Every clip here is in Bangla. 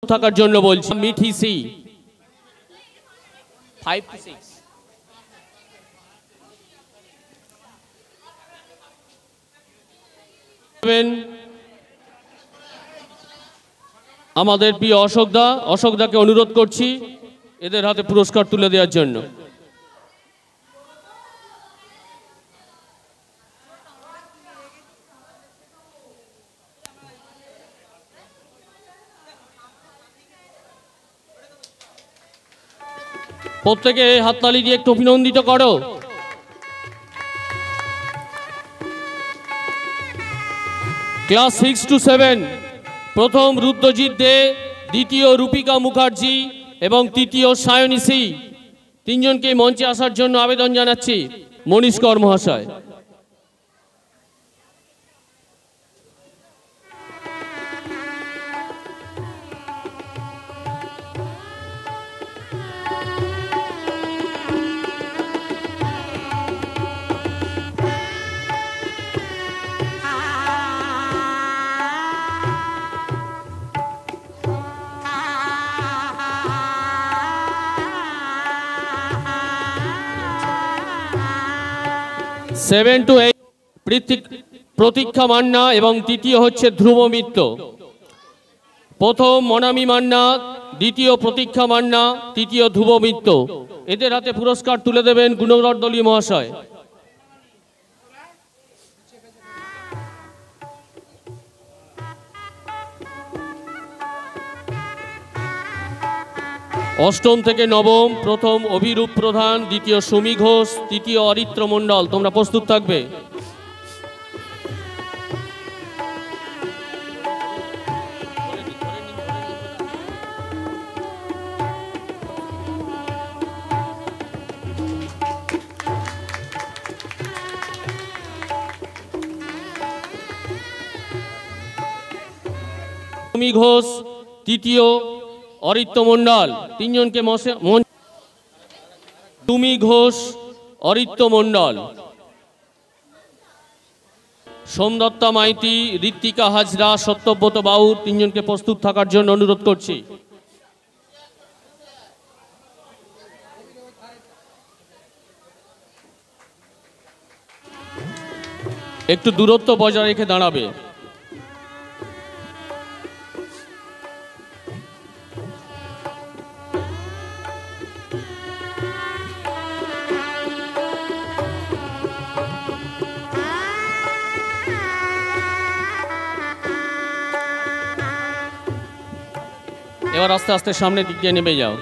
থাকার জন্য বলছি মিঠি সি 5 to 6 আমাদের প্রিয় অশোকদাকে অনুরোধ করছি এদের হাতে পুরস্কার তুলে দেওয়ার জন্য। প্রত্যেকে হাততালি দিয়ে একটু অভিনন্দিত করো। ক্লাস 6 to 7 প্রথম রুদ্রজিৎ দে, দ্বিতীয় রূপিকা মুখার্জি এবং তৃতীয় সায়নী সি, তিনজনকে মঞ্চে আসার জন্য আবেদন জানাচ্ছি। মনীষ কর মহাশয়। সেভেন টু 8 প্রতীক্ষা মান্না এবং তৃতীয় হচ্ছে ধ্রুব মিত্র। প্রথম মনামি মান্না, দ্বিতীয় প্রতীক্ষা মান্না, তৃতীয় ধ্রুব মিত্র। এদের হাতে পুরস্কার তুলে দেবেন গুণবর্ধনী মহাশয়। অষ্টম থেকে নবম, প্রথম অভিরূপ প্রধান, দ্বিতীয় সুমি ঘোষ, তৃতীয় অরিত্র মণ্ডল। তোমরা প্রস্তুত থাকবে। সুমি ঘোষ, তৃতীয় অরিত্র মণ্ডল। তিনজনকে সুমি ঘোষ, অরিত্র মণ্ডল, সোমদত্তা মাইতি, ঋত্বিকা হাজরা, সত্যব্রত বাউর। তিনজনকে প্রস্তুত থাকার জন্য অনুরোধ করছি। একটু দূরত্ব বজায় রেখে দাঁড়াবে। এবার আস্তে আস্তে সামনের দিক দিয়ে নেমে যাও।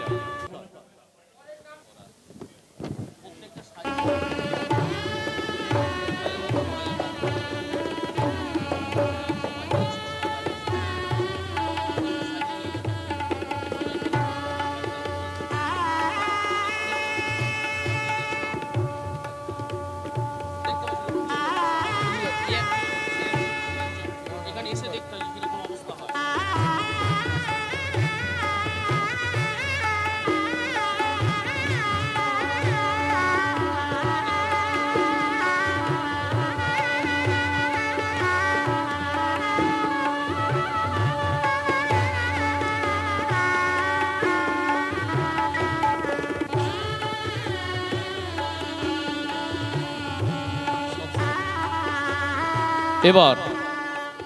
এখানে এসে দেখতে হবে কিরকম অবস্থা হয়। এবার